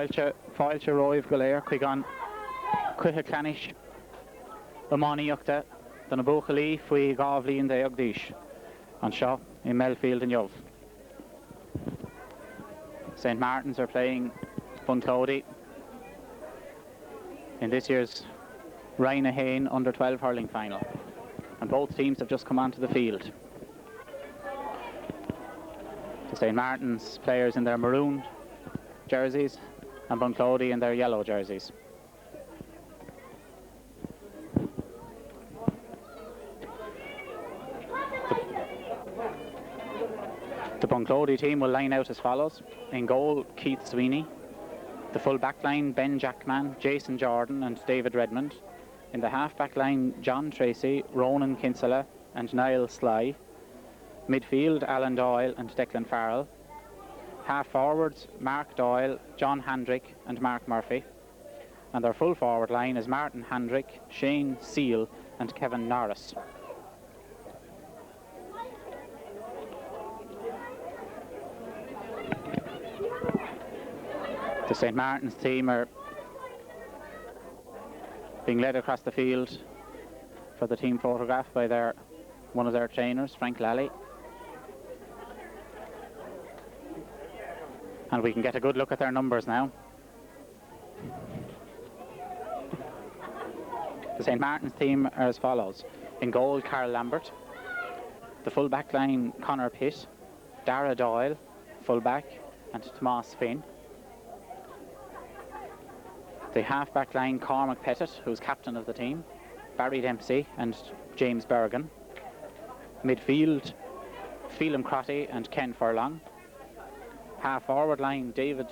Fáilte roimh go léir chuig an Cuithe Clanish Amánaíochta don na Buachalí faoi gábhlíon de agdíis an seo in Melfield and Yov. St. Martins are playing Bunclody in this year's Rhina Hain under-12 hurling final, and both teams have just come onto the field. The St. Martins players in their maroon jerseys and Bunclody in their yellow jerseys. The Bunclody team will line out as follows. In goal, Keith Sweeney. The full back line, Ben Jackman, Jason Jordan and David Redmond. In the half back line, John Tracy, Ronan Kinsella and Niall Sly. Midfield, Alan Doyle and Declan Farrell. Half forwards, Mark Doyle, John Handrick and Mark Murphy. And their full forward line is Martin Handrick, Shane Seal and Kevin Norris. The St. Martins team are being led across the field for the team photograph by one of their trainers, Frank Lally. And we can get a good look at their numbers now. The St. Martins team are as follows. In goal, Carl Lambert. The full back line, Conor Pitt, Dara Doyle, full back, and Tomas Finn. The half-back line, Cormac Pettit, who's captain of the team, Barry Dempsey and James Bergen. Midfield, Phelan Crotty and Ken Furlong. Half-forward line, David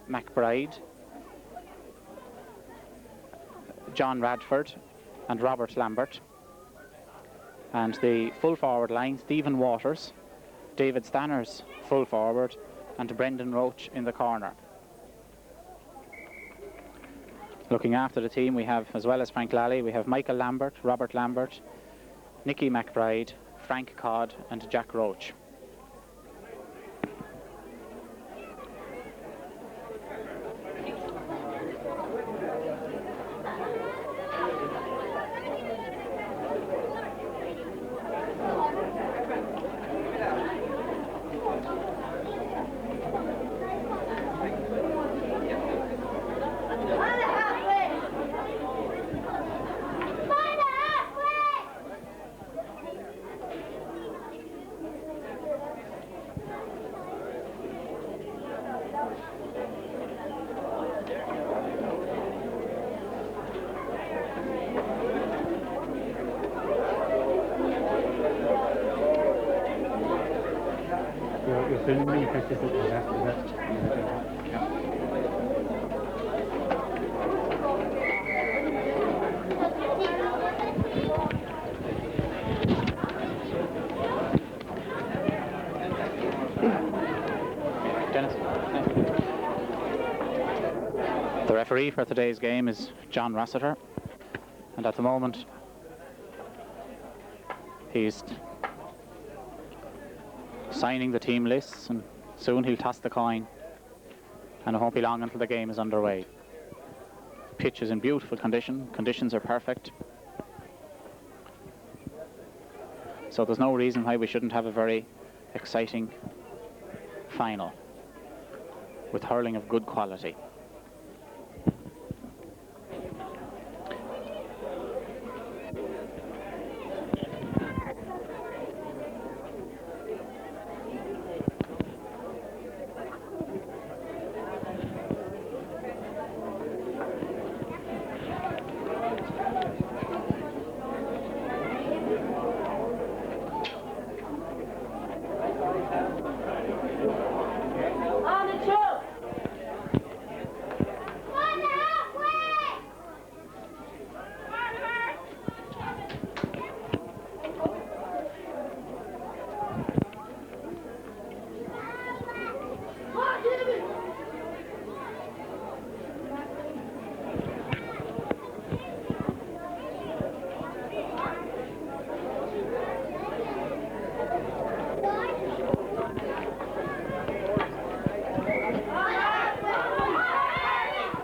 McBride, John Radford and Robert Lambert. And the full-forward line, Stephen Waters, David Stanners, full forward, and Brendan Roach in the corner. Looking after the team, we have, as well as Frank Lally, we have Michael Lambert, Robert Lambert, Nicky McBride, Frank Codd and Jack Roach. The referee for today's game is John Rossiter, and at the moment he's signing the team lists, and soon he'll toss the coin, and it won't be long until the game is underway. The pitch is in beautiful condition, conditions are perfect, so there's no reason why we shouldn't have a very exciting final with hurling of good quality.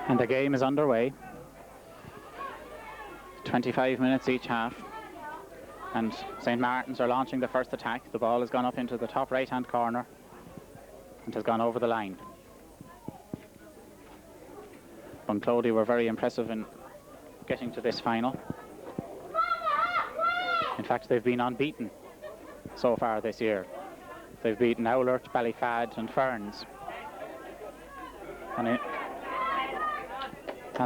And the game is underway. 25 minutes each half. And St. Martins are launching the first attack. The ball has gone up into the top right-hand corner and has gone over the line. Bunclody were very impressive in getting to this final. In fact, they've been unbeaten so far this year. They've beaten Owlert, Ballyfad and Ferns. And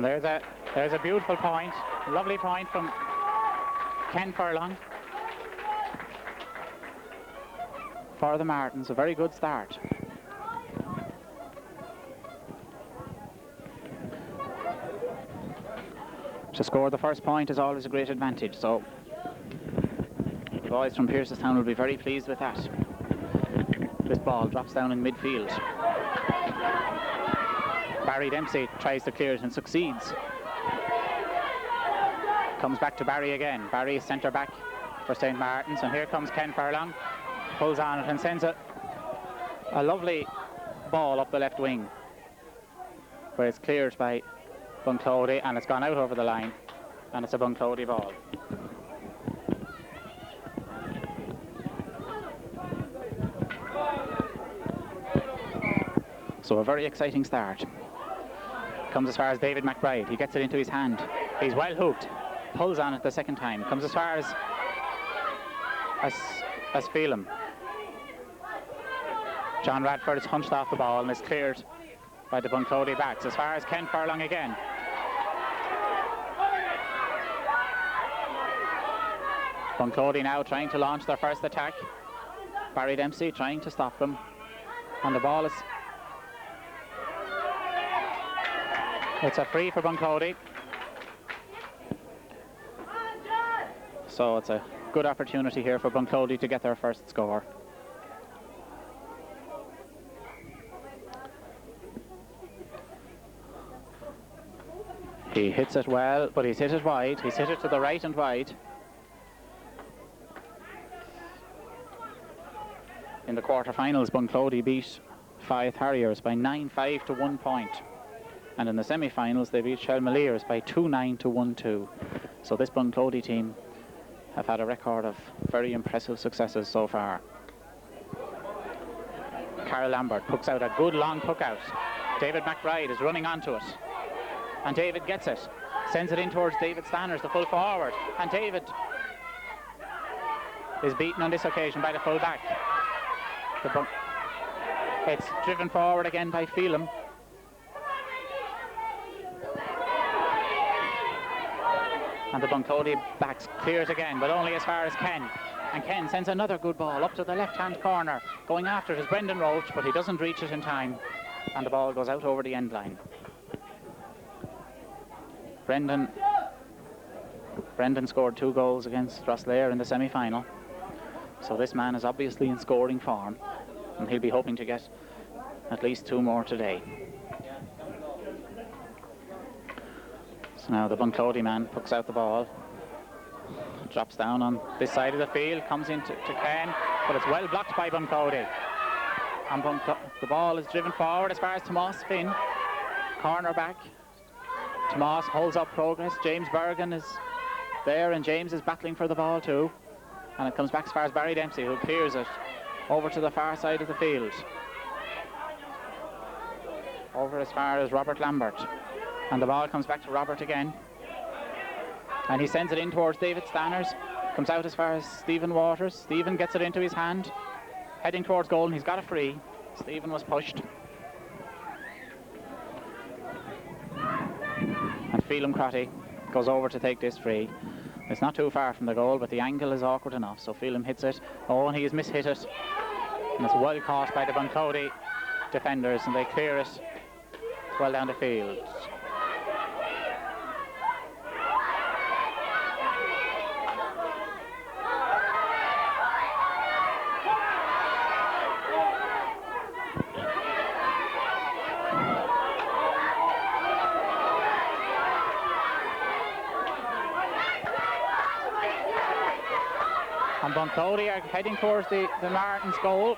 there's a beautiful point, lovely point from Ken Furlong for the Martins. A very good start. To score the first point is always a great advantage, so the boys from Pearsestown will be very pleased with that. This ball drops down in midfield. Barry Dempsey tries to clear it and succeeds. Comes back to Barry again. Barry is centre back for St. Martins, and here comes Ken Furlong. Pulls on it and sends a lovely ball up the left wing, where it's cleared by Bunclody, and it's gone out over the line, and it's a Bunclody ball. So a very exciting start. Comes as far as David McBride. He gets it into his hand. He's well hooked. Pulls on it the second time. Comes as far as Phelan. John Radford is hunched off the ball and is cleared by the Bunclody backs. As far as Ken Furlong again. Bunclody now trying to launch their first attack. Barry Dempsey trying to stop them. And the ball is... It's a free for Bunclody. So it's a good opportunity here for Bunclody to get their first score. He hits it well, but he's hit it wide. He's hit it to the right and wide. In the quarter-finals, Bunclody beat Fife Harriers by 9-5 to 1 point. And in the semi-finals, they beat Shelmaliers by 2-9 to 1-2. So this Bunclody team have had a record of very impressive successes so far. Carol Lambert pucks out a good long puck out. David McBride is running onto it. And David gets it. Sends it in towards David Stanners, the full forward. And David is beaten on this occasion by the full back. It's driven forward again by Phelan. And the Bunclody backs clears again, but only as far as Ken. And Ken sends another good ball up to the left-hand corner. Going after it is Brendan Roach, but he doesn't reach it in time. And the ball goes out over the end line. Brendan scored 2 goals against Rosslare in the semi-final. So this man is obviously in scoring form, and he'll be hoping to get at least 2 more today. So now the Bunclody man pucks out the ball, drops down on this side of the field, comes into Ken, but it's well blocked by Bunclody. And the ball is driven forward as far as Tomas Finn, corner back. Tomas holds up progress. James Bergen is there, and James is battling for the ball too. And it comes back as far as Barry Dempsey, who clears it over to the far side of the field. Over as far as Robert Lambert. And the ball comes back to Robert again. And he sends it in towards David Stanners. Comes out as far as Stephen Waters. Stephen gets it into his hand, heading towards goal, and he's got a free. Stephen was pushed. And Phelan Crotty goes over to take this free. It's not too far from the goal, but the angle is awkward enough, so Phelan hits it. Oh, and he has mishit it. And it's well caught by the Bunclody defenders, and they clear it well down the field. And Bunclody are heading towards the Martins goal.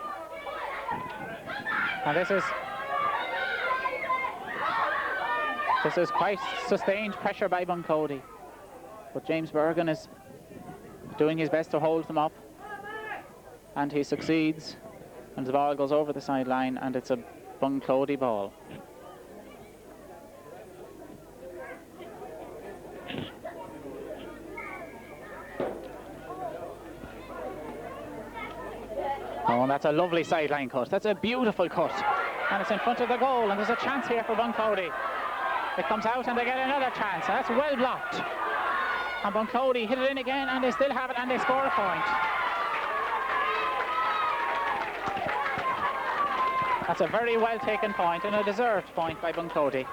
And this is This is quite sustained pressure by Bunclody, but James Bergen is doing his best to hold them up, and he succeeds, and the ball goes over the sideline, and it's a Bunclody ball. Oh, and that's a lovely sideline cut. That's a beautiful cut. And it's in front of the goal, and there's a chance here for Bunclody. It comes out and they get another chance, and that's well blocked. And Bunclody hit it in again, and they still have it, and they score a point. That's a very well taken point, and a deserved point by Bunclody.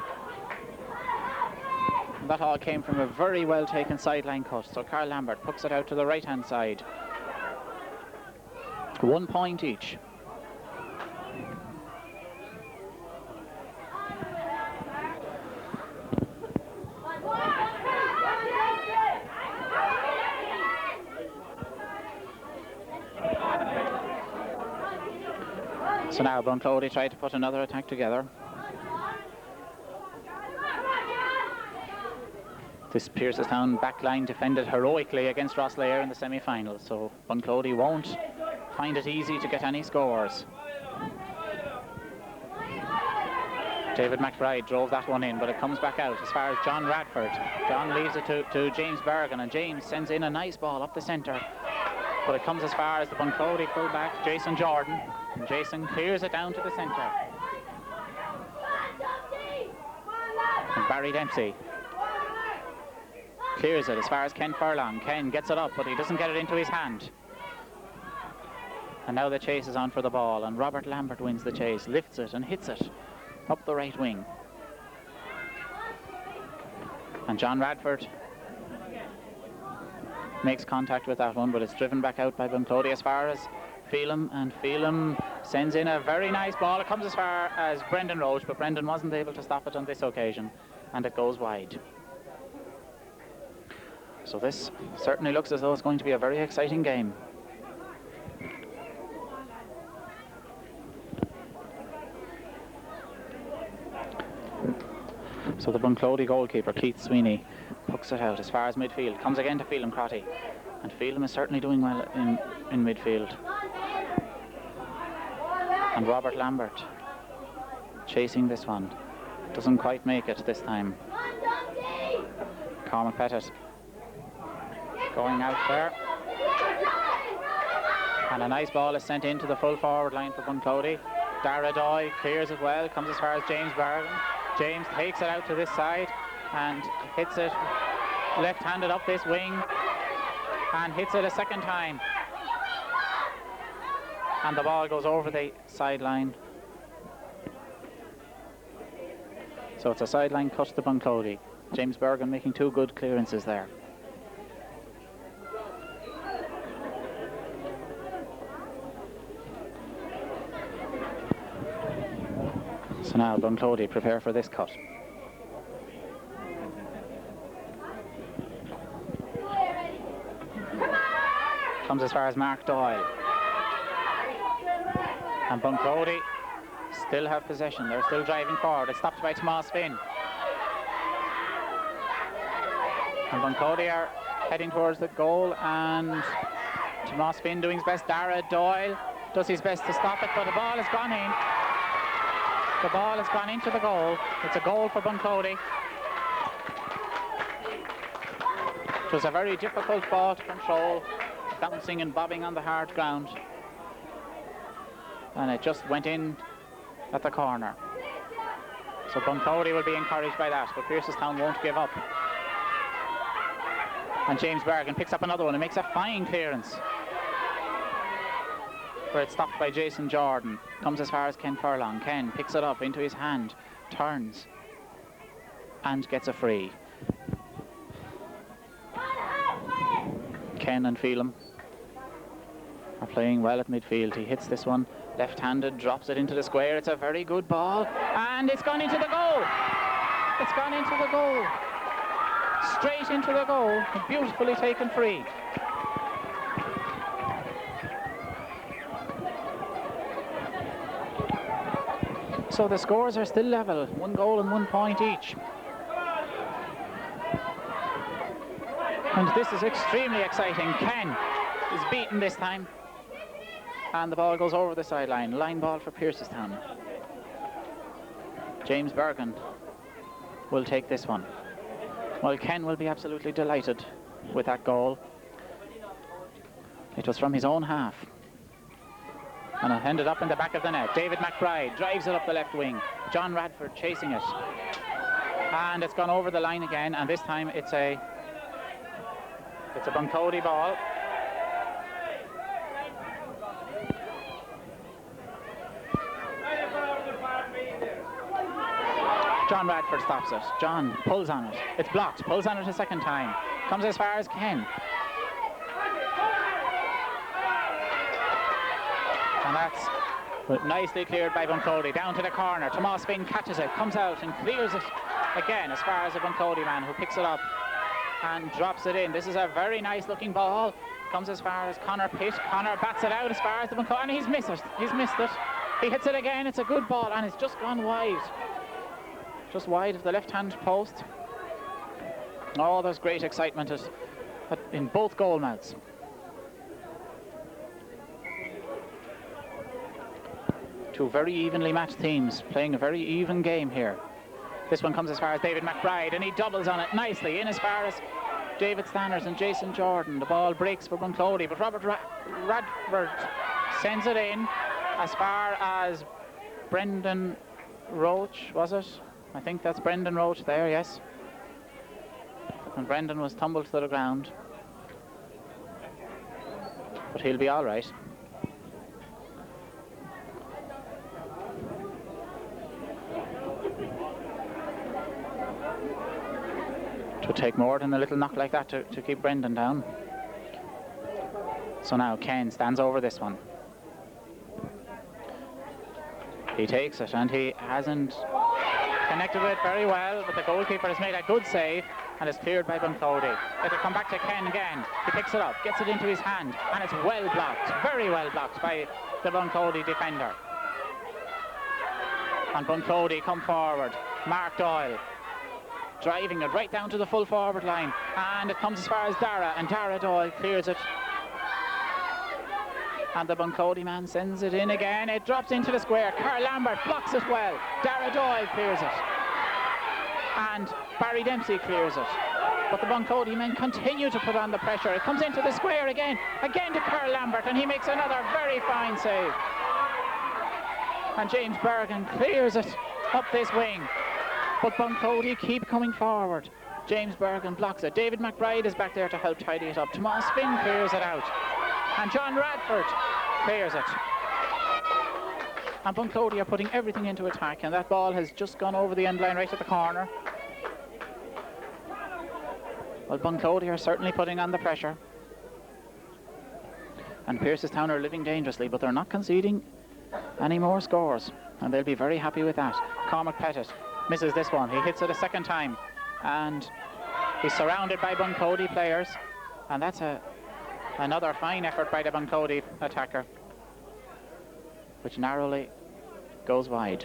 And that all came from a very well taken sideline cut. So Carl Lambert puts it out to the right hand side. 1 point each. So now Bunclody tried to put another attack together. This Pearsestown backline defended heroically against Rosslare in the semi-final, so Bunclody won't find it easy to get any scores. David McBride drove that one in, but it comes back out as far as John Radford. John leaves it to James Bergen, and James sends in a nice ball up the centre, but it comes as far as the Bunclody fullback Jason Jordan, and Jason clears it down to the centre. And Barry Dempsey clears it as far as Ken Furlong. Ken gets it up, but he doesn't get it into his hand. And now the chase is on for the ball, and Robert Lambert wins the chase, lifts it and hits it up the right wing. And John Radford makes contact with that one, but it's driven back out by Bunclody as far as Phelan, and Phelan sends in a very nice ball. It comes as far as Brendan Roach, but Brendan wasn't able to stop it on this occasion, and it goes wide. So this certainly looks as though it's going to be a very exciting game. So the Bunclody goalkeeper, Keith Sweeney, pucks it out as far as midfield. Comes again to Phelan Crotty. And Phelan is certainly doing well in midfield. And Robert Lambert chasing this one. Doesn't quite make it this time. Cormac Pettit going out there. And a nice ball is sent into the full forward line for Bunclody. Dara Doy clears it well, comes as far as James Bergen. James takes it out to this side and hits it left-handed up this wing and hits it a second time. And the ball goes over the sideline. So it's a sideline cut to Bunclody. James Bergen making two good clearances there. So now Bunclody prepare for this cut. Comes as far as Mark Doyle. And Bunclody still have possession. They're still driving forward. It's stopped by Tomas Finn. And Bunclody are heading towards the goal, and Tomas Finn doing his best. Dara Doyle does his best to stop it, but the ball has gone in. The ball has gone into the goal. It's a goal for Bunclody. It was a very difficult ball to control, bouncing and bobbing on the hard ground. And it just went in at the corner. So Bunclody will be encouraged by that, but Pearsestown won't give up. And James Bergen picks up another one and makes a fine clearance, where it's stopped by Jason Jordan. Comes as far as Ken Furlong. Ken picks it up into his hand, turns and gets a free. Ken and Phelan are playing well at midfield. He hits this one left-handed, drops it into the square. It's a very good ball, and it's gone into the goal. It's gone into the goal. Straight into the goal. A beautifully taken free. So the scores are still level, 1 goal and 1 point each. And this is extremely exciting. Ken is beaten this time. And the ball goes over the sideline. Line ball for Piercestown. James Bergen will take this one. Well, Ken will be absolutely delighted with that goal. It was from his own half. And it ended up in the back of the net. David McBride drives it up the left wing. John Radford chasing it. And it's gone over the line again, and this time it's a Bunclody ball. John Radford stops it. John pulls on it. It's blocked. Pulls on it a second time. Comes as far as Ken. And that's nicely cleared by Bunclody. Down to the corner. Tomas Finn catches it. Comes out and clears it again as far as the Bunclody man, who picks it up and drops it in. This is a very nice looking ball. Comes as far as Connor Pitt. Connor bats it out as far as the Bunclody, and he's missed it. He's missed it. He hits it again. It's a good ball, and it's just gone wide. Just wide of the left-hand post. Oh, there's great excitement in both goal mouths. Two very evenly matched teams playing a very even game here. This one comes as far as David McBride, and he doubles on it nicely in as far as David Stanners and Jason Jordan. The ball breaks for Bunclody, but Robert Radford sends it in as far as Brendan Roach, was it? I think that's Brendan Roach there, yes. And Brendan was tumbled to the ground. But he'll be all right. It would take more than a little knock like that to keep Brendan down. So now Ken stands over this one. He takes it, and he hasn't connected with it very well, but the goalkeeper has made a good save and is cleared by Bunclody. It'll come back to Ken again. He picks it up, gets it into his hand, and it's well blocked, very well blocked by the Bunclody defender. And Bunclody come forward. Mark Doyle driving it right down to the full forward line, and it comes as far as Dara, and Dara Doyle clears it. And the Bunclody man sends it in again. It drops into the square. Carl Lambert blocks it well. Dara Doyle clears it. And Barry Dempsey clears it. But the Bunclody men continue to put on the pressure. It comes into the square again. Again to Carl Lambert, and he makes another very fine save. And James Bergen clears it up this wing. But Bunclody keep coming forward. James Bergen blocks it. David McBride is back there to help tidy it up. Tomas Finn clears it out. And John Radford clears it. And Bunclody are putting everything into attack, and that ball has just gone over the end line right at the corner. Well, Bunclody are certainly putting on the pressure. And Piercestown are living dangerously, but they're not conceding any more scores, and they'll be very happy with that. Cormac Pettit misses this one. He hits it a second time, and he's surrounded by Bunclody players, and that's another fine effort by the Bunclody attacker, which narrowly goes wide.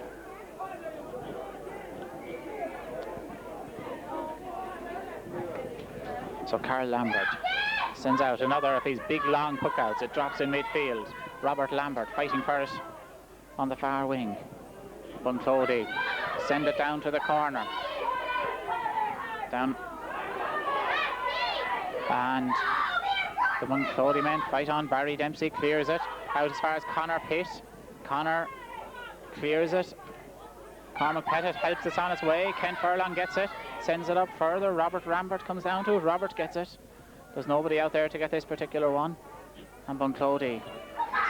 So Carl Lambert sends out another of his big long puckouts. It drops in midfield. Robert Lambert fighting for it on the far wing. Bunclody send it down to the corner. Down. And the Bunclody men fight on. Barry Dempsey clears it out as far as Connor Pitt. Connor clears it. Cormac Pettit helps it on its way. Ken Furlong gets it, sends it up further. Robert Lambert comes down to it. Robert gets it. There's nobody out there to get this particular one. And Bunclody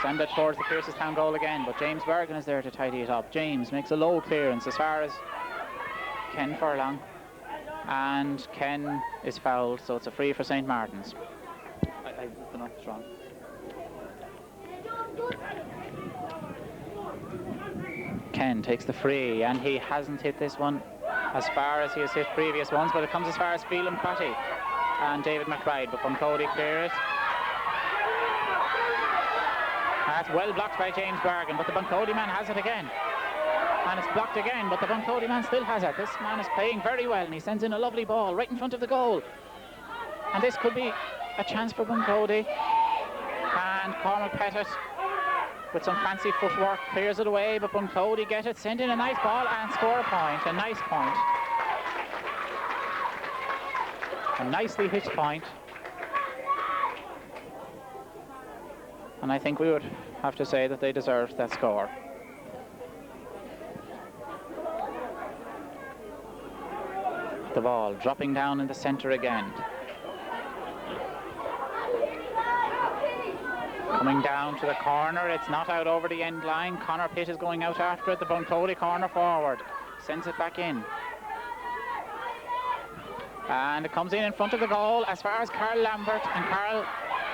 send it towards the Piercestown goal again, but James Bergen is there to tidy it up. James makes a low clearance as far as Ken Furlong, and Ken is fouled, so it's a free for St. Martins. I've been up strong. Ken takes the free, and he hasn't hit this one as far as he has hit previous ones, but it comes as far as Phelan Crotty and David McBride, but Bunclody clear it. That's well blocked by James Bergen, but the Bunclody man has it again. And it's blocked again, but the Bunclody man still has it. This man is playing very well, and he sends in a lovely ball right in front of the goal. And this could be a chance for Bunclody. And Cormac Pettit, with some fancy footwork, clears it away, but Bunclody get it, send in a nice ball and score a point. A nice point. A nicely hit point. And I think we would have to say that they deserved that score. The ball dropping down in the centre again. Coming down to the corner, it's not out over the end line. Conor Pitt is going out after it. The Bunclody corner forward. Sends it back in. And it comes in front of the goal as far as Carl Lambert, and Carl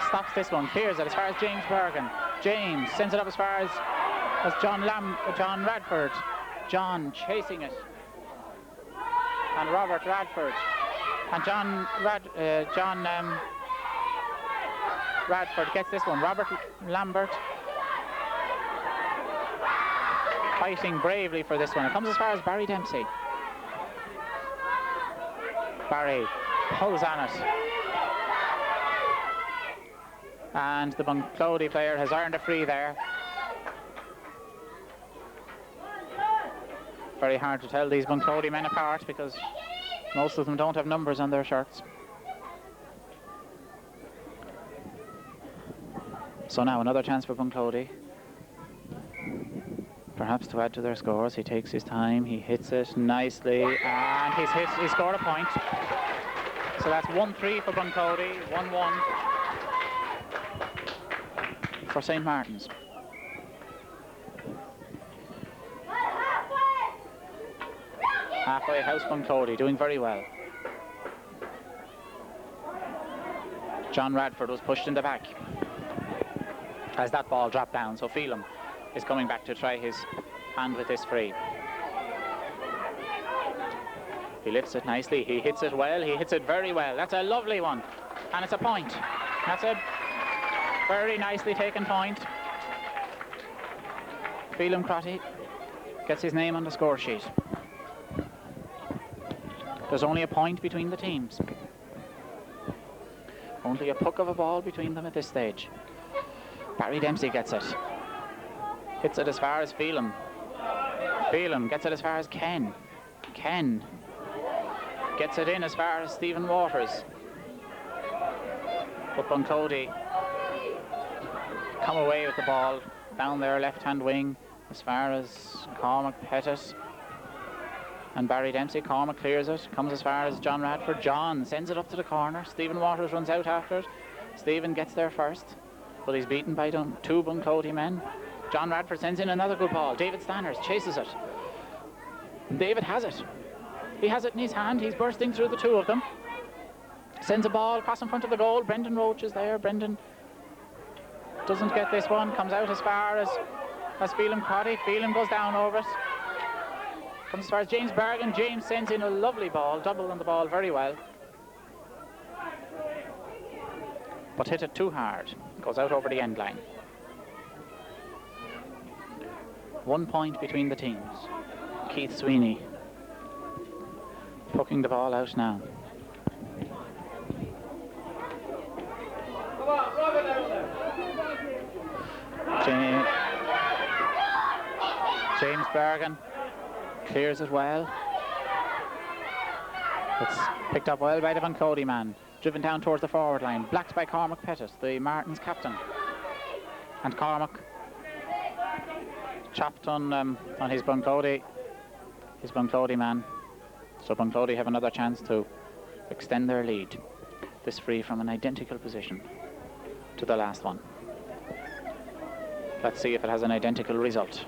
stops this one, clears it as far as James Bergen. James sends it up as far as John Radford. John chasing it. And Robert Radford. And Radford gets this one. Robert Lambert fighting bravely for this one. It comes as far as Barry Dempsey. Barry pulls on it. And the Bunclody player has earned a free there. Very hard to tell these Bunclody men apart because most of them don't have numbers on their shirts. So now another chance for Bunclody. Perhaps to add to their scores. He takes his time, he hits it nicely, and he scored a point. So that's 1-3 for Bunclody, 1-1 for St. Martins. Halfway house Bunclody, doing very well. John Radford was pushed in the back as that ball dropped down, so Phelan is coming back to try his hand with this free. He lifts it nicely, he hits it well, he hits it very well. That's a lovely one, and it's a point. That's a very nicely taken point. Phelan Crotty gets his name on the score sheet. There's only a point between the teams. Only a puck of a ball between them at this stage. Barry Dempsey gets it. Hits it as far as Phelan. Phelan gets it as far as Ken. Ken gets it in as far as Stephen Waters. But Bunclody come away with the ball down their left-hand wing as far as Cormac Pettit and Barry Dempsey. Cormac clears it, comes as far as John Radford. John sends it up to the corner. Stephen Waters runs out after it. Stephen gets there first, but he's beaten by two Bunclody men. John Radford sends in another good ball. David Stanners chases it. David has it. He has it in his hand. He's bursting through the two of them. Sends a ball across in front of the goal. Brendan Roach is there. Brendan doesn't get this one. Comes out as far as Phelan Crotty. Phelan goes down over it. Comes as far as James Bergen. James sends in a lovely ball. Double on the ball very well. But hit it too hard. Goes out over the end line. 1 point between the teams. Keith Sweeney poking the ball out now. James Bergen clears it well. It's picked up well by the Bunclody man. Driven down towards the forward line. Blacked by Cormac Pettit, the Martins captain. And Cormac chopped on his Bunclody man. So Bunclody have another chance to extend their lead. This free from an identical position to the last one. Let's see if it has an identical result.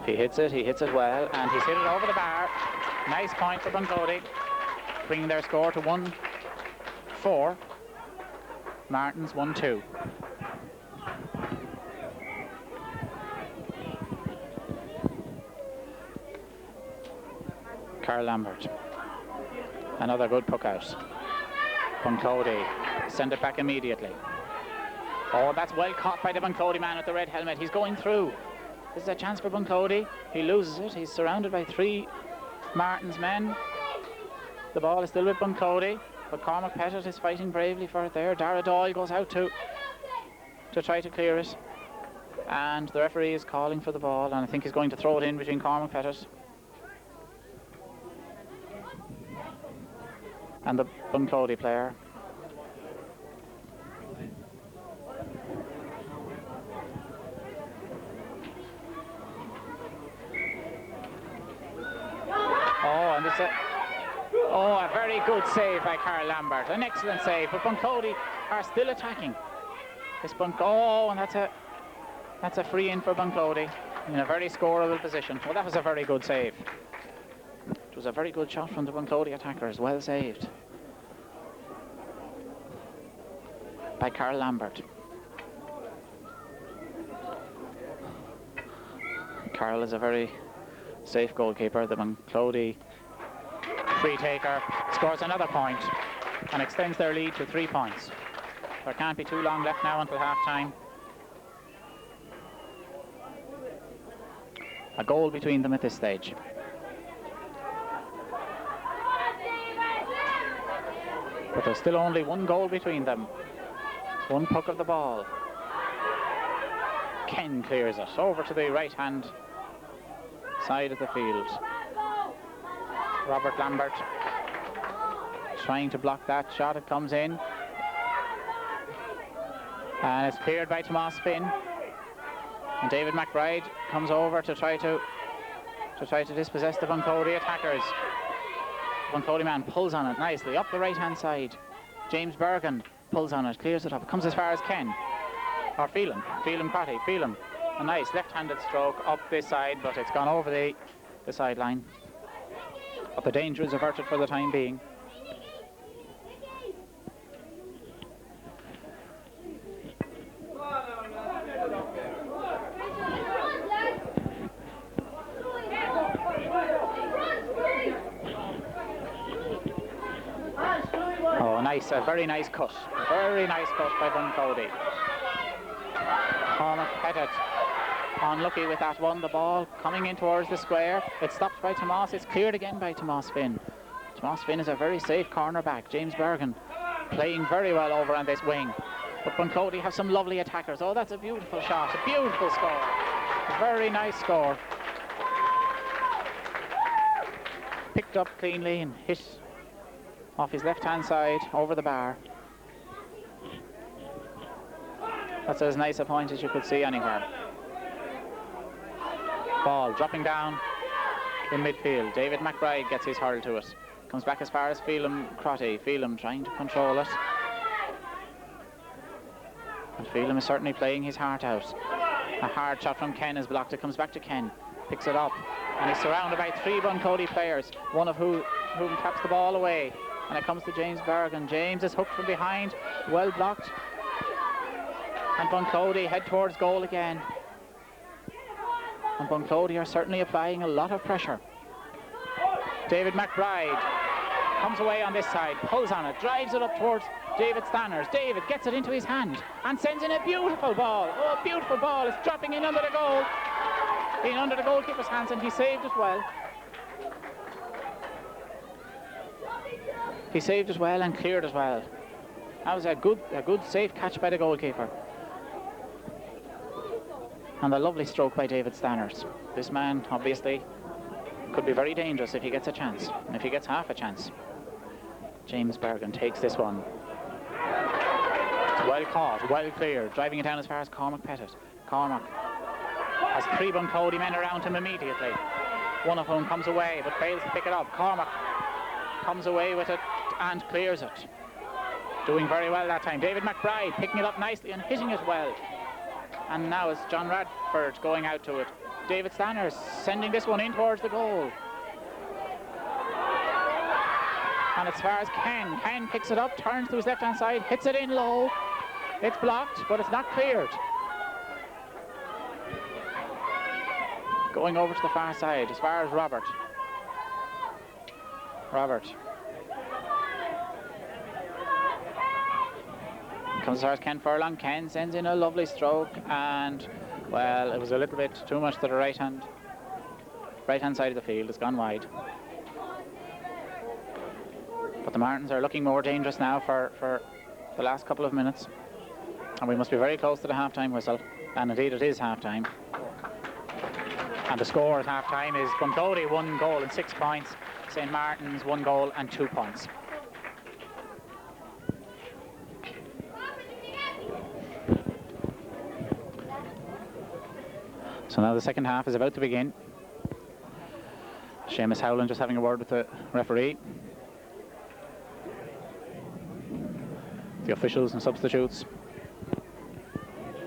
He hits it well, and he's hit it over the bar. Nice point for Bunclody, bringing their score to 1-4. Martins 1-2. Carl Lambert. Another good puck out. Bunclody send it back immediately. Oh, that's well caught by the Bunclody man with the red helmet. He's going through. This is a chance for Bunclody. He loses it. He's surrounded by 3 Martins men. The ball is still with Bunclody, but Cormac Pettit is fighting bravely for it there. Dara Doyle goes out to try to clear it. And the referee is calling for the ball, and I think he's going to throw it in between Cormac Pettit and the Bunclody player. A very good save by Carl Lambert. An excellent save, but Bunclody are still attacking. And that's a free in for Bunclody in a very scoreable position. Well, that was a very good save. It was a very good shot from the Bunclody attackers. Well saved by Carl Lambert. Carl is a very safe goalkeeper. The Bunclody free taker scores another point and extends their lead to 3 points. There can't be too long left now until half time. A goal between them at this stage. But there's still only 1 goal between them. 1 puck of the ball. Ken clears it over to the right hand side of the field. Robert Lambert trying to block that shot. It comes in and it's cleared by Tomas Finn, and David McBride comes over to try to dispossess the Bunclody attackers. Bunclody man pulls on it nicely up the right hand side. James Bergen pulls on it, clears it up, comes as far as Ken or Phelan Crotty. Phelan, a nice left-handed stroke up this side, but it's gone over the sideline. But the danger is averted for the time being. Oh, nice, a very nice cut. Very nice cut by Bunclody. Cormac Pettit unlucky with that one. The ball coming in towards the square. It's stopped by Tomas. It's cleared again by Tomas Finn. Tomas Finn is a very safe cornerback. James Bergen playing very well over on this wing. But Bunclody have some lovely attackers. Oh, that's a beautiful shot. A beautiful score. A very nice score. Picked up cleanly and hit off his left-hand side over the bar. That's as nice a point as you could see anywhere. Ball dropping down in midfield. David McBride gets his hurl to it. Comes back as far as Phelan Crotty. Phelan trying to control it. And Phelan is certainly playing his heart out. A hard shot from Ken is blocked. It comes back to Ken. Picks it up. And he's surrounded by 3 Bunclody players. One of whom taps the ball away. And it comes to James Bergen. James is hooked from behind. Well blocked. And Bunclody head towards goal again. And Bunclody are certainly applying a lot of pressure. David McBride comes away on this side, pulls on it, drives it up towards David Stanners. David gets it into his hand and sends in a beautiful ball. Oh, a beautiful ball. It's dropping in under the goal. In under the goalkeeper's hands, and he saved it well. He saved it well and cleared it well. That was a good safe catch by the goalkeeper. And a lovely stroke by David Stanners. This man, obviously, could be very dangerous if he gets a chance, and if he gets half a chance. James Bergen takes this one. It's well caught, well cleared, driving it down as far as Cormac Pettit. Cormac has 3 Bunclody men around him immediately. One of whom comes away, but fails to pick it up. Cormac comes away with it and clears it. Doing very well that time. David McBride picking it up nicely and hitting it well. And now it's John Radford going out to it. David Stanners sending this one in towards the goal. And as far as Ken. Ken picks it up, turns to his left-hand side, hits it in low. It's blocked, but it's not cleared. Going over to the far side, as far as Robert. Comes as far as Ken Furlong. Ken sends in a lovely stroke, and well, it was a little bit too much to the right hand side of the field. It's gone wide. But the Martins are looking more dangerous now for the last couple of minutes, and we must be very close to the half-time whistle, and indeed it is half-time. And the score at half-time is Bunclody 1 goal and 6 points, St. Martins 1 goal and 2 points. So now the second half is about to begin. Seamus Howland just having a word with the referee. The officials and substitutes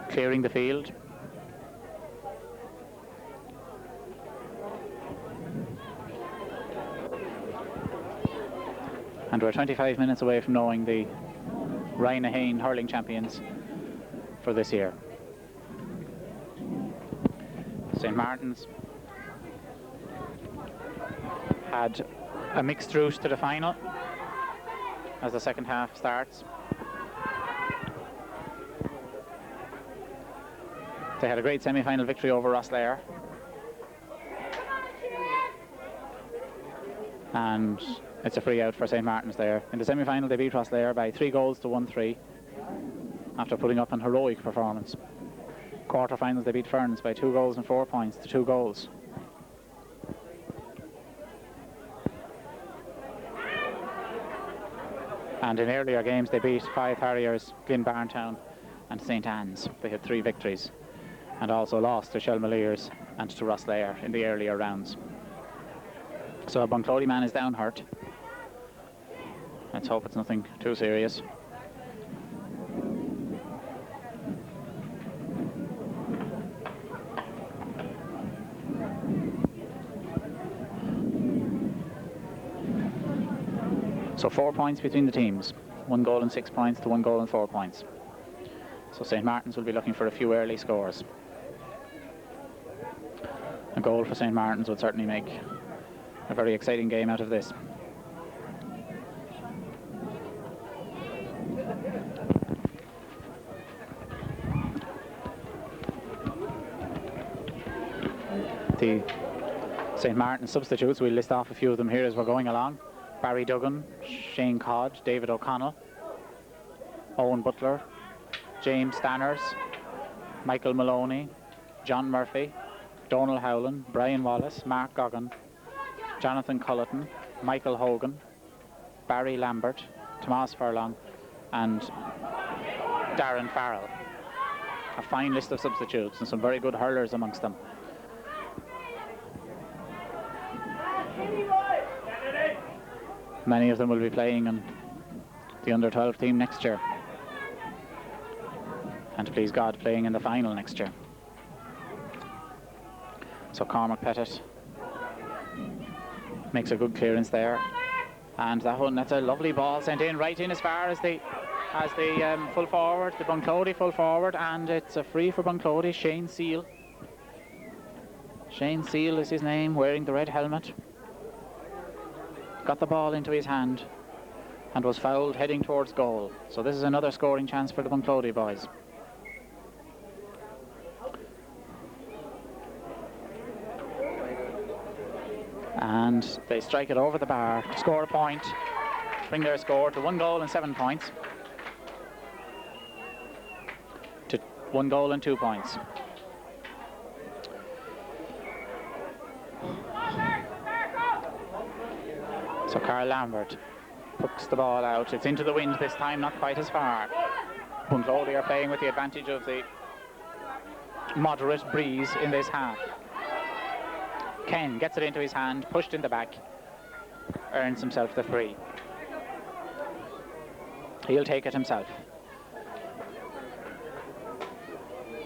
clearing the field. And we're 25 minutes away from knowing the Ryan hurling champions for this year. St. Martins had a mixed route to the final as the second half starts. They had a great semi-final victory over Rosslare, and it's a free out for St. Martins there. In the semi-final they beat Rosslare by 3 goals to 1-3 after putting up an heroic performance. Quarter-finals they beat Ferns by 2 goals and 4 points to 2 goals. And in earlier games they beat Five Harriers, Glyn Barntown and St. Anne's. They had 3 victories, and also lost to Shelmaliers and to Rosslare in the earlier rounds. So a Bunclody man is down hurt. Let's hope it's nothing too serious. So 4 points between the teams. 1 goal and 6 points to 1 goal and 4 points. So St. Martins will be looking for a few early scores. A goal for St. Martins would certainly make a very exciting game out of this. The St. Martins substitutes, we'll list off a few of them here as we're going along. Barry Duggan, Shane Codd, David O'Connell, Owen Butler, James Stanners, Michael Maloney, John Murphy, Donal Howland, Brian Wallace, Mark Goggin, Jonathan Culleton, Michael Hogan, Barry Lambert, Tomas Furlong and Darren Farrell. A fine list of substitutes and some very good hurlers amongst them. Many of them will be playing in the under-12 team next year, and please God, playing in the final next year. So Cormac Pettit makes a good clearance there, and that's a lovely ball sent in right in as far as the full forward, the Bunclody full forward, and it's a free for Bunclody. Shane Seal. Shane Seal is his name, wearing the red helmet. Got the ball into his hand and was fouled heading towards goal. So this is another scoring chance for the Bunclody boys. And they strike it over the bar to score a point, bring their score to 1 goal and 7 points, to 1 goal and 2 points. So Carl Lambert puts the ball out. It's into the wind this time, not quite as far. Bunclody are playing with the advantage of the moderate breeze in this half. Ken gets it into his hand, pushed in the back, earns himself the free. He'll take it himself.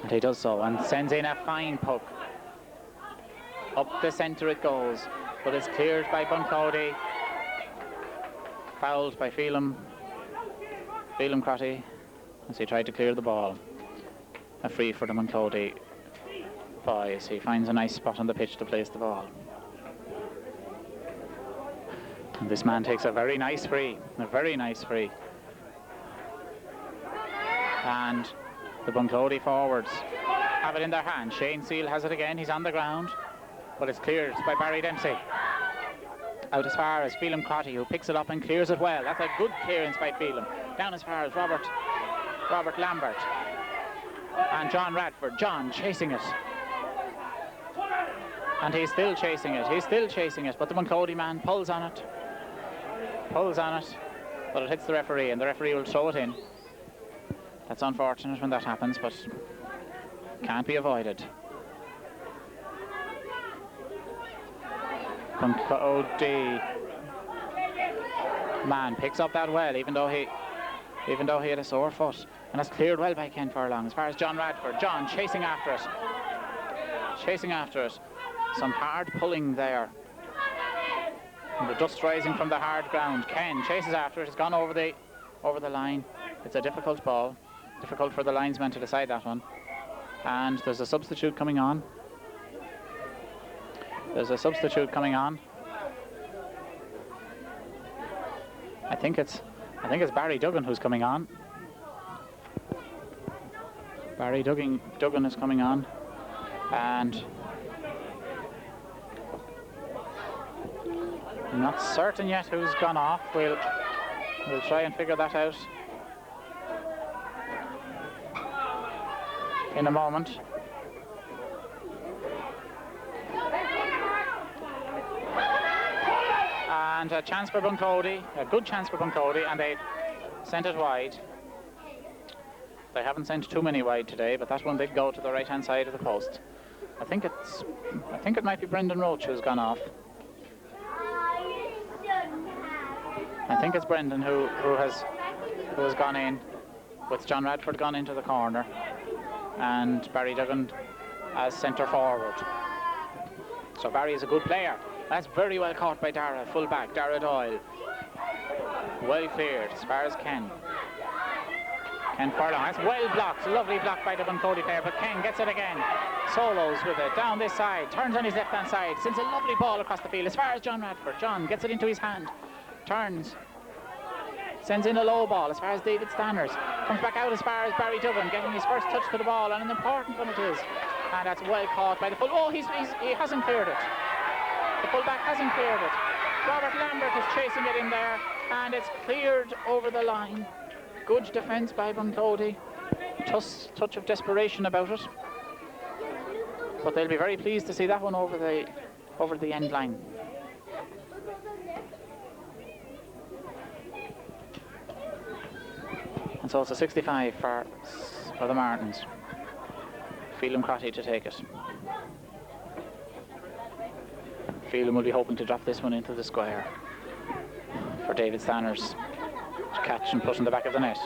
And he does so and sends in a fine poke. Up the centre it goes, but it's cleared by Bunclody. Fouled by Phelim Crotty as he tried to clear the ball. A free for the Bunclody boys. He finds a nice spot on the pitch to place the ball. And this man takes a very nice free. A very nice free. And the Bunclody forwards have it in their hand. Shane Seal has it again. He's on the ground, but it's cleared by Barry Dempsey. Out as far as Phelan Crotty, who picks it up and clears it well. That's a good clearance by Phelan. Down as far as Robert Lambert and John Radford. John chasing it. And he's still chasing it. But the Bunclody man pulls on it. But it hits the referee, and the referee will throw it in. That's unfortunate when that happens, but can't be avoided. Bunclody man picks up that well, even though he had a sore foot, and that's cleared well by Ken Furlong. As far as John Radford, John chasing after it. Some hard pulling there. And the dust rising from the hard ground. Ken chases after it. It's gone over the line. It's a difficult ball. Difficult for the linesman to decide that one. And there's a substitute coming on. I think it's Barry Duggan who's coming on. Barry Duggan is coming on, and I'm not certain yet who's gone off. We'll try and figure that out in a moment. And a chance for Bunclody, a good chance for Bunclody, and they sent it wide. They haven't sent too many wide today, but that one did go to the right-hand side of the post. I think it might be Brendan Roach who's gone off. I think it's Brendan who has gone in, with John Radford gone into the corner, and Barry Duggan as centre forward. So Barry is a good player. That's very well caught by Dara, full-back, Dara Doyle. Well cleared as far as Ken Furlong. That's well blocked, lovely block by the Bunclody player, but Ken gets it again. Solos with it, down this side, turns on his left-hand side, sends a lovely ball across the field as far as John Radford. John gets it into his hand, turns, sends in a low ball as far as David Stanners, comes back out as far as Barry Duggan, getting his first touch to the ball, and an important one it is. And that's well caught by the full. Oh, he hasn't cleared it. The fullback hasn't cleared it. Robert Lambert is chasing it in there, and it's cleared over the line. Good defence by Bunclody. Touch of desperation about it, but they'll be very pleased to see that one over the end line. And so it's a 65 for the Martins. Phelan Crotty to take it. Phelan will be hoping to drop this one into the square for David Stanners to catch and put in the back of the net.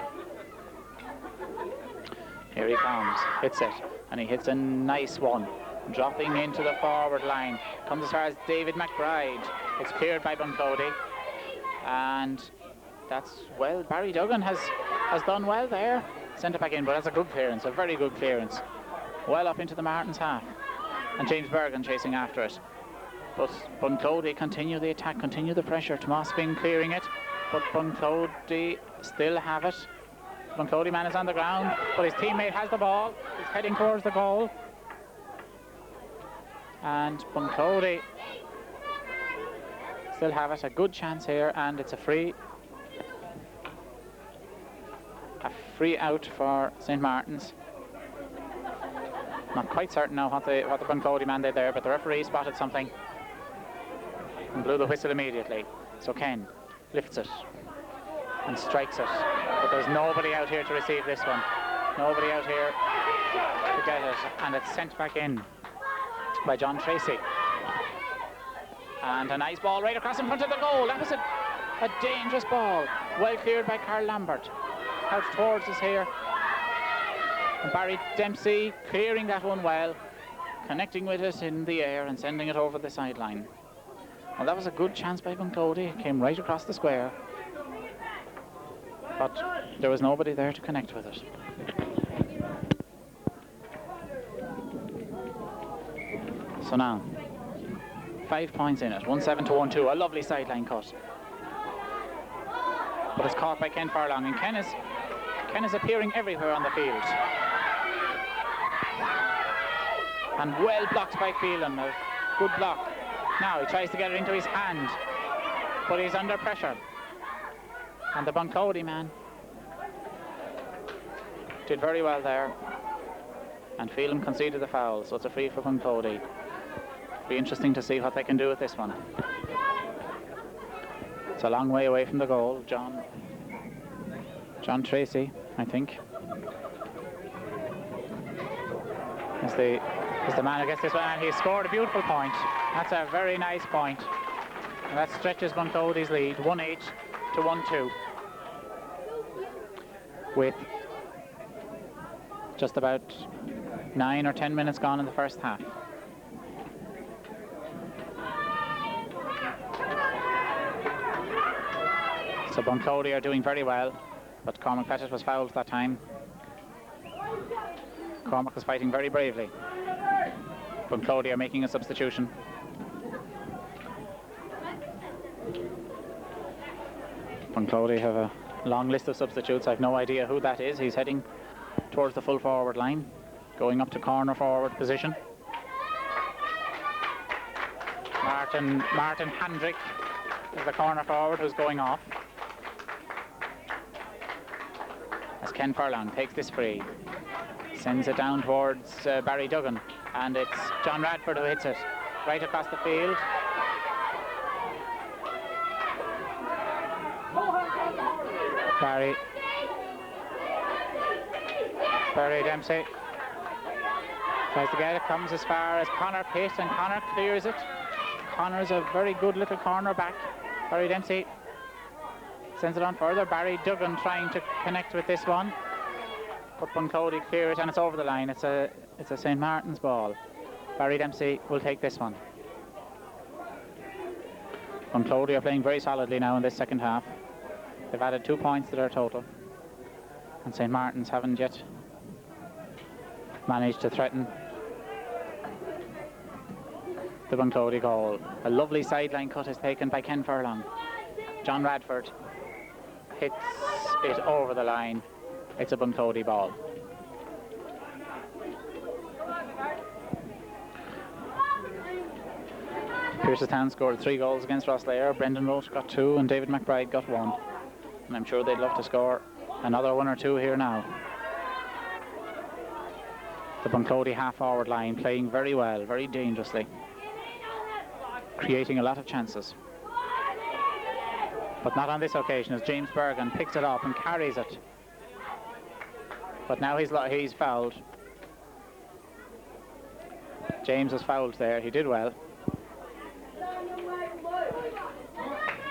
Here he comes, hits it, and he hits a nice one, dropping into the forward line. Comes as far as David McBride. It's cleared by Bunclody, and that's, well, Barry Duggan has done well there. Sent it back in, but that's a good clearance, a very good clearance. Well up into the Martins half, and James Bergen chasing after it. But Bunclody continue the attack, continue the pressure. Tomas Finn clearing it, but Bunclody still have it. The Bunclody man is on the ground, but his teammate has the ball. He's heading towards the goal. And Bunclody still have it. A good chance here, and it's a free out for St. Martins. Not quite certain now what the Bunclody man did there, but the referee spotted something and blew the whistle immediately. So Ken lifts it and strikes it, but there's nobody out here to receive this one. Nobody out here to get it, and it's sent back in by John Tracy. And a nice ball right across in front of the goal. That was a dangerous ball. Well cleared by Carl Lambert. Out towards us here. And Barry Dempsey clearing that one well, connecting with it in the air and sending it over the sideline. Well, that was a good chance by Bunclody. It came right across the square, but there was nobody there to connect with it. So now 5 points in it, 1-7 to 1-2. A lovely sideline cut, but it's caught by Ken Furlong, and Ken is appearing everywhere on the field. And well blocked by Phelan. A good block. Now he tries to get it into his hand, but he's under pressure. And the Bunclody man did very well there. And Phelan conceded the foul, so it's a free for Bunclody. Be interesting to see what they can do with this one. It's a long way away from the goal. John Tracy, I think, is the man who gets this one, and he scored a beautiful point. That's a very nice point. And that stretches Bunclody's lead, 1-8 to 1-2. With just about 9 or 10 minutes gone in the first half. So Bunclody are doing very well, but Cormac Pettit was fouled that time. Cormac was fighting very bravely. Bunclody are making a substitution. Bunclody have a long list of substitutes. I've no idea who that is. He's heading towards the full forward line, going up to corner forward position. Martin Handrick is the corner forward who's going off. As Ken Furlong takes this free, sends it down towards Barry Duggan, and it's John Radford who hits it right across the field. Barry Dempsey tries to get it, comes as far as Conor Pitt, and Conor clears it. Conor's a very good little corner back. Barry Dempsey sends it on further. Barry Duggan trying to connect with this one, but Bunclody clear it, and it's over the line. It's a St. Martins ball. Barry Dempsey will take this one. Bunclody are playing very solidly now in this second half. They've added 2 points to their total, and St. Martins haven't yet managed to threaten the Bunclody goal. A lovely sideline cut is taken by Ken Furlong. John Radford hits it over the line. It's a Bunclody ball. Piercestown scored 3 goals against Rosslare. Brendan Roche got 2 and David McBride got 1. And I'm sure they'd love to score another 1 or 2 here now. The Bunclody half-forward line playing very well, very dangerously, creating a lot of chances. But not on this occasion, as James Bergen picks it up and carries it. But now he's fouled. James was fouled there. He did well.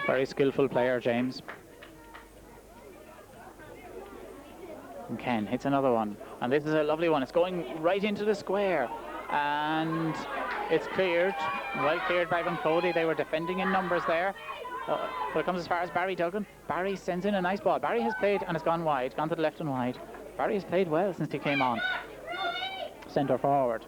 Very skillful player, James. And Ken hits another one, and this is a lovely one. It's going right into the square, and it's cleared, well cleared by Bunclody. They were defending in numbers there, but it comes as far as Barry Duggan. Barry sends in a nice ball. Barry has played, and it's gone wide, gone to the left and wide. Barry has played well since he came on. Centre forward.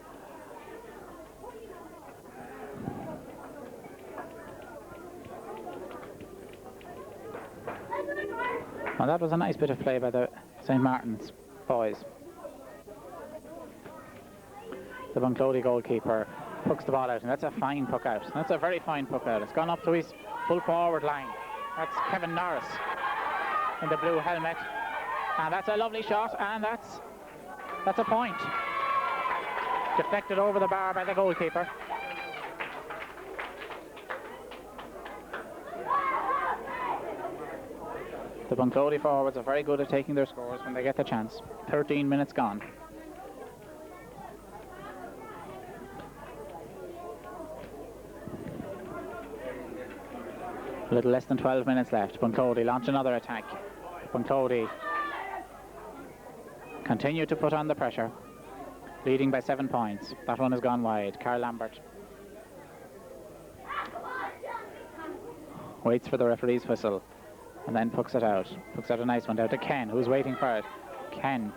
Well, that was a nice bit of play by the St. Martins boys. The Bunclody goalkeeper pucks the ball out, and that's a fine puck out. That's a very fine puck out. It's gone up to his full forward line. That's Kevin Norris in the blue helmet, and that's a lovely shot, and that's a point. Deflected over the bar by the goalkeeper. The Bunclody forwards are very good at taking their scores when they get the chance. 13 minutes gone. A little less than 12 minutes left. Bunclody launch another attack. Bunclody continue to put on the pressure, leading by 7 points. That one has gone wide. Carl Lambert waits for the referee's whistle, and then pucks it out. Pucks out a nice one down to Ken, who's waiting for it. Ken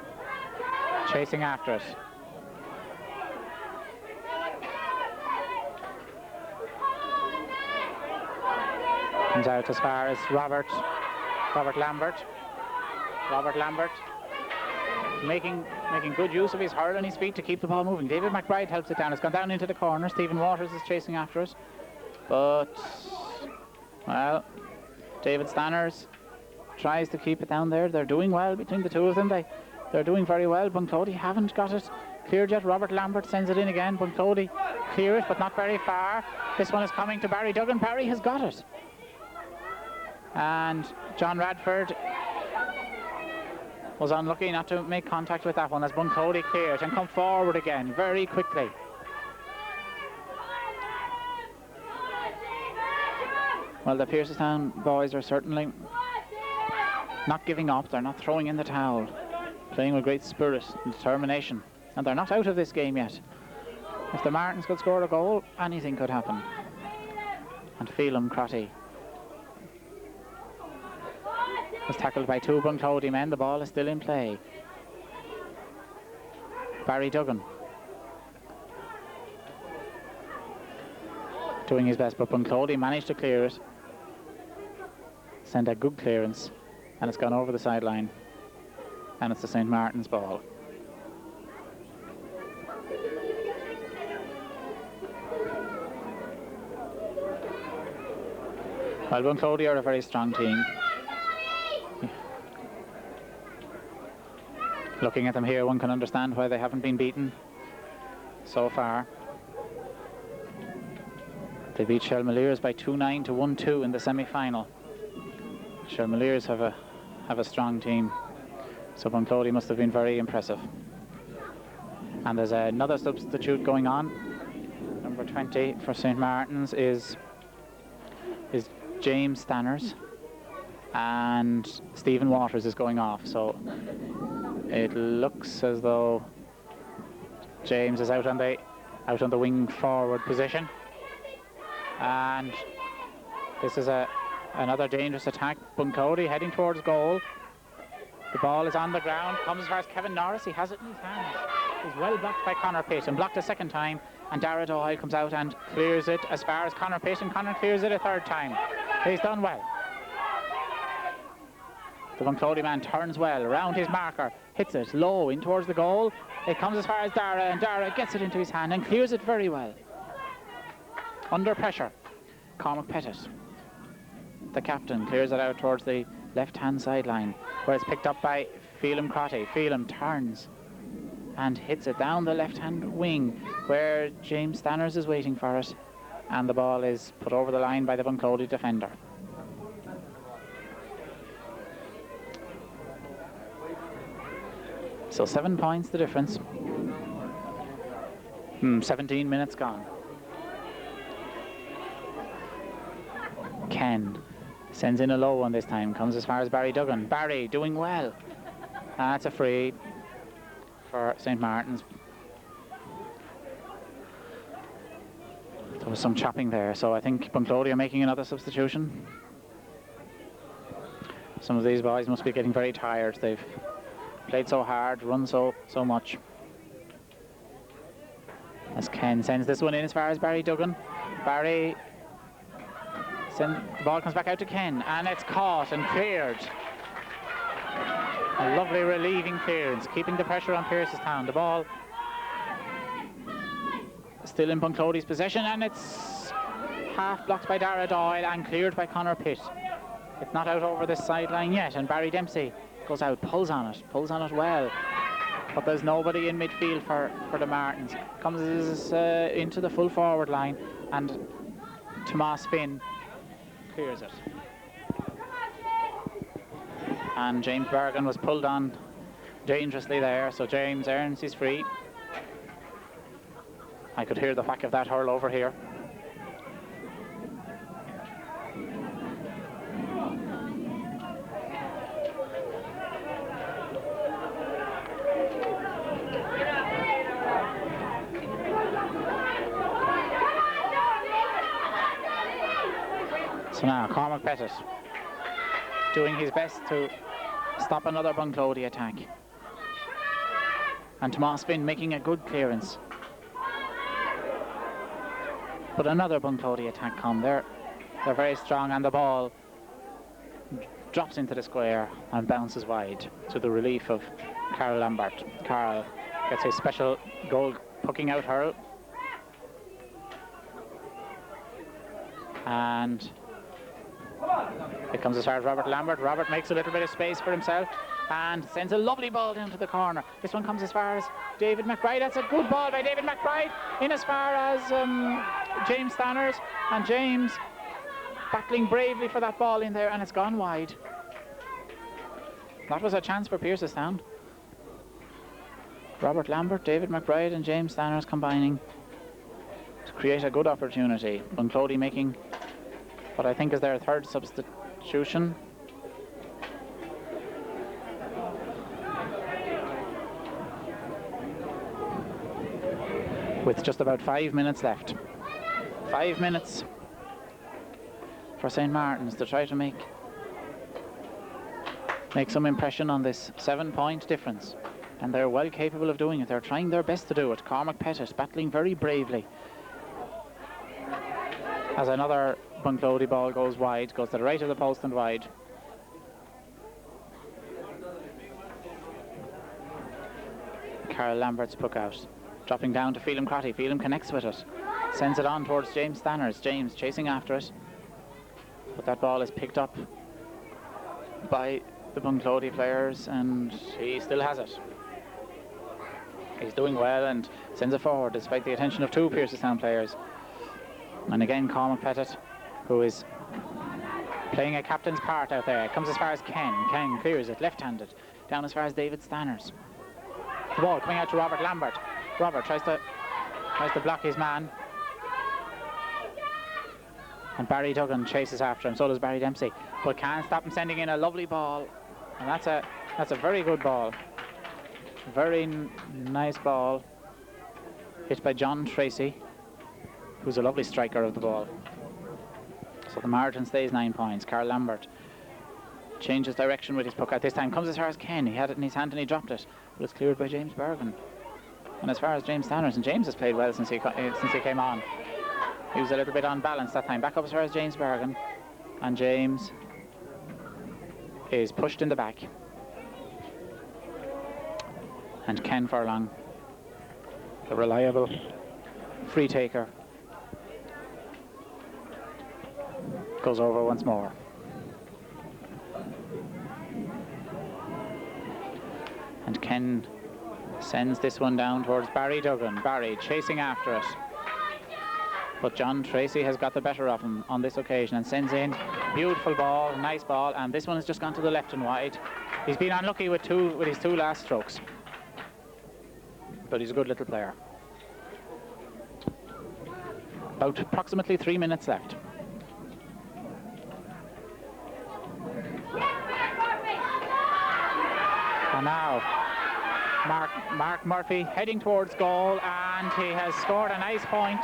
chasing after it. Comes out as far as Robert Lambert. Robert Lambert making good use of his hurl and his feet to keep the ball moving. David McBride helps it down. It's gone down into the corner. Stephen Waters is chasing after it. But, well, David Stanners tries to keep it down there. They're doing well between the two of them. They're doing very well. Bunclody haven't got it cleared yet. Robert Lambert sends it in again. Bunclody clear it, but not very far. This one is coming to Barry Duggan. Barry has got it. And John Radford was unlucky not to make contact with that one as Bunclody clears and come forward again very quickly. Well, the Pearsestown boys are certainly not giving up. They're not throwing in the towel. Playing with great spirit and determination. And they're not out of this game yet. If the Martins could score a goal, anything could happen. And Phelim Crotty was tackled by two Bunclody men. The ball is still in play. Barry Duggan doing his best, but Bunclody managed to clear it. Send a good clearance, and it's gone over the sideline. And it's the St. Martins ball. Well, Bunclody are a very strong team. Looking at them here, one can understand why they haven't been beaten so far. They beat Shelmaliers by 2-9 to 1-2 in the semi-final. Shelmaliers have a strong team, so Bunclody must have been very impressive. And there's another substitute going on. Number 20 for St. Martins is James Stanners, and Stephen Waters is going off. So it looks as though James is out on the wing forward position, and this is another dangerous attack. Bunclody heading towards goal. The ball is on the ground, comes as far as Kevin Norris. He has it in his hands. He's well blocked by Conor Pitt and blocked a second time, and Dara Doyle comes out and clears it as far as Conor Pitt, and Conor clears it a third time. He's done well. The Bunclody man turns well around his marker, hits it low in towards the goal. It comes as far as Dara, and Dara gets it into his hand and clears it very well. Under pressure, Cormac Pettit, the captain, clears it out towards the left-hand sideline, where it's picked up by Phelim Crotty. Phelim turns and hits it down the left-hand wing, where James Stanners is waiting for it, and the ball is put over the line by the Bunclody defender. So 7 points the difference. 17 minutes gone. Ken sends in a low one this time, comes as far as Barry Duggan. Barry doing well. That's a free for St. Martins. There was some chopping there, so I think Bunclody are making another substitution. Some of these boys must be getting very tired. They've played so hard, run so much. As Ken sends this one in as far as Barry Duggan. Barry the ball comes back out to Ken, and it's caught and cleared. A lovely relieving clearance, keeping the pressure on Pearsestown. The ball still in Bunclody's possession, and it's half blocked by Dara Doyle and cleared by Conor Pitt. It's not out over this sideline yet, and Barry Dempsey goes out, pulls on it well. But there's nobody in midfield for the Martins. Comes into the full forward line, and Tomas Finn clears it. And James Bergen was pulled on dangerously there, so James earns his free. I could hear the whack of that hurl over here. So now Cormac Pettit doing his best to stop another Bunclody attack. And Tomas Finn making a good clearance. But another Bunclody attack come. They're very strong, and the ball drops into the square and bounces wide, to the relief of Carl Lambert. Carl gets his special goal pucking out hurl. And it comes as far as Robert Lambert. Robert makes a little bit of space for himself and sends a lovely ball down to the corner. This one comes as far as David McBride. That's a good ball by David McBride in as far as James Stanners, and James battling bravely for that ball in there, and it's gone wide. That was a chance for Pearsestown. Robert Lambert, David McBride and James Stanners combining to create a good opportunity. Bunclody making what I think is their third substitution. With just about 5 minutes left. 5 minutes for St. Martins to try to make some impression on this 7-point difference. And they're well capable of doing it. They're trying their best to do it. Cormac Pettit battling very bravely. As another Bunclody ball goes wide, goes to the right of the post and wide. Carl Lambert's puck out. Dropping down to Phelim Crotty. Phelim connects with it. Sends it on towards James Stanners. James chasing after it. But that ball is picked up by the Bunclody players, and he still has it. He's doing well and sends it forward despite the attention of two Pearsestown players. And again, Cormac Pettit, who is playing a captain's part out there, comes as far as Ken. Ken clears it left-handed down as far as David Stanners. The ball coming out to Robert Lambert. Robert tries to block his man, and Barry Duggan chases after him. So does Barry Dempsey, but can't stop him sending in a lovely ball. And that's a very good ball. Very nice ball. Hit by John Tracy, who's a lovely striker of the ball. So the margin stays 9 points. Carl Lambert changes direction with his puck out this time. Comes as far as Ken. He had it in his hand and he dropped it, but it's cleared by James Bergen. And as far as James Stanners, and James has played well since he came on. He was a little bit unbalanced that time. Back up as far as James Bergen, and James is pushed in the back. And Ken Furlong, the reliable free taker, goes over once more. And Ken sends this one down towards Barry Duggan. Barry chasing after it, but John Tracy has got the better of him on this occasion and sends in beautiful ball, nice ball, and this one has just gone to the left and wide. He's been unlucky with his two last strokes, but he's a good little player. About approximately 3 minutes left. And now Mark Murphy heading towards goal, and he has scored a nice point.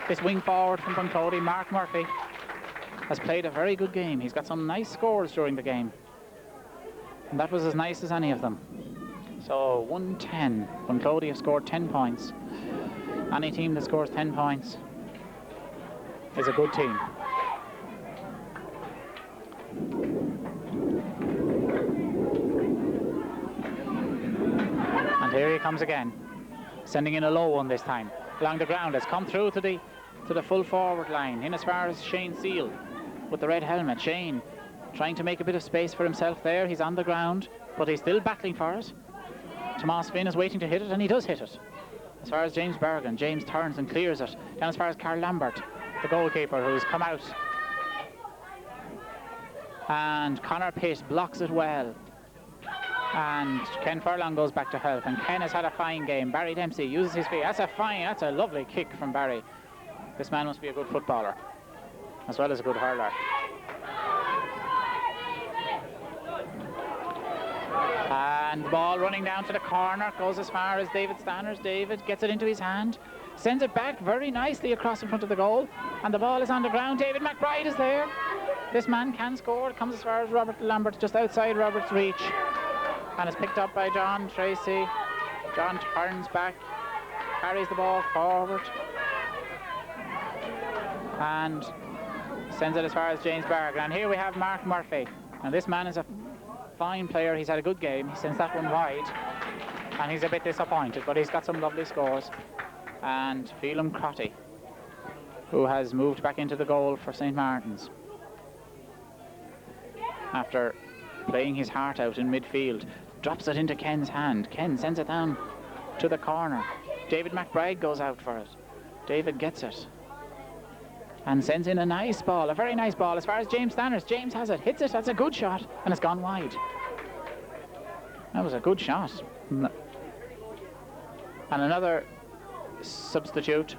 This wing forward from Bunclody, Mark Murphy, has played a very good game. He's got some nice scores during the game, and that was as nice as any of them. So 110. Bunclody have scored 10 points. Any team that scores 10 points is a good team. And here he comes again, sending in a low one this time. Along the ground, has come through to the full forward line, in as far as Shane Seal with the red helmet. Shane trying to make a bit of space for himself there. He's on the ground, but he's still battling for it. Tomas Finn is waiting to hit it, and he does hit it. As far as James Bergen, James turns and clears it down as far as Carl Lambert, the goalkeeper, who's come out. And Conor Pitt blocks it well. And Ken Furlong goes back to help, and Ken has had a fine game. Barry Dempsey uses his feet. That's a lovely kick from Barry. This man must be a good footballer as well as a good hurler. And the ball running down to the corner, goes as far as David Stanners. David gets it into his hand, sends it back very nicely across in front of the goal, and the ball is on the ground. David McBride is there. This man can score. It comes as far as Robert Lambert, just outside Robert's reach, and is picked up by John Tracy. John turns back, carries the ball forward, and sends it as far as James Bergen. And here we have Mark Murphy, and this man is a fine player. He's had a good game. He sends that one wide, and he's a bit disappointed, but he's got some lovely scores. And Phelim Crotty, who has moved back into the goal for St. Martins after playing his heart out in midfield, drops it into Ken's hand. Ken sends it down to the corner. David McBride goes out for it. David gets it and sends in a nice ball, a very nice ball as far as James Stanners. James has it, hits it, that's a good shot, and it's gone wide. That was a good shot. And another substitute.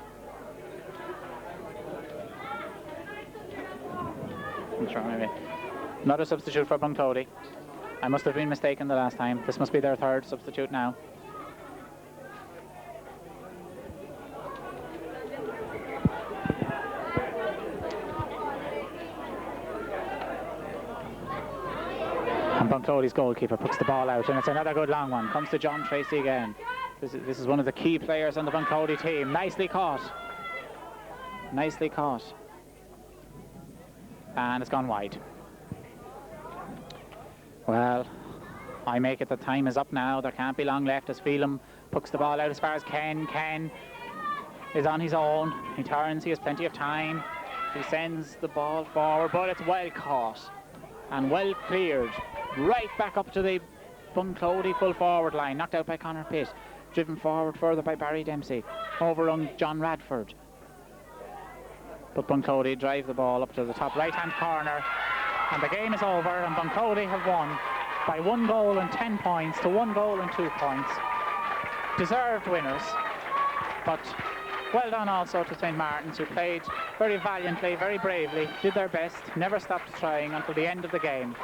Another substitute for Bunclody. I must have been mistaken the last time. This must be their third substitute now. And Bunclody's goalkeeper puts the ball out, and it's another good long one. Comes to John Tracy again. This is one of the key players on the Bunclody team. Nicely caught. Nicely caught. And it's gone wide. Well, I make it the time is up now. There can't be long left as Phelim puts the ball out as far as Ken. Ken is on his own. He turns, he has plenty of time. He sends the ball forward, but it's well caught and well cleared. Right back up to the Bunclody full forward line. Knocked out by Conor Pitt. Driven forward further by Barry Dempsey. Overrun John Radford. But Bunclody drive the ball up to the top right-hand corner. And the game is over, and Bunclody have won by 1 goal and 10 points to 1 goal and 2 points. Deserved winners, but well done also to St. Martins, who played very valiantly, very bravely, did their best, never stopped trying until the end of the game.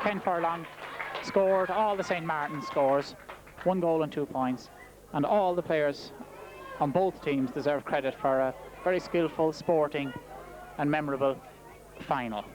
Ken Furlong scored all the St. Martins scores, 1 goal and 2 points, and all the players on both teams deserve credit for a very skillful, sporting and memorable final.